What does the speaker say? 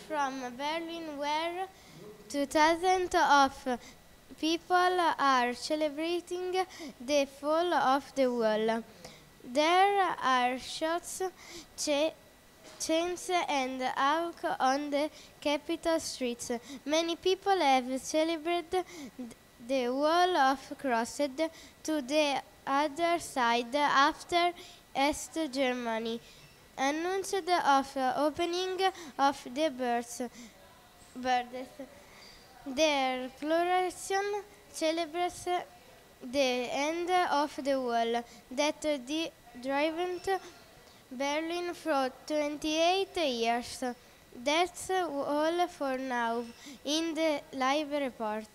from Berlin where 2,000 of people are celebrating the fall of the wall. There are shots, chains and out on the capital streets. Many people have celebrated the wall of crossed to the other side after East Germany announced of opening of the birds. Their proclamation celebrates the end of the wall that driven Berlin for 28 years. That's all for now in the live report.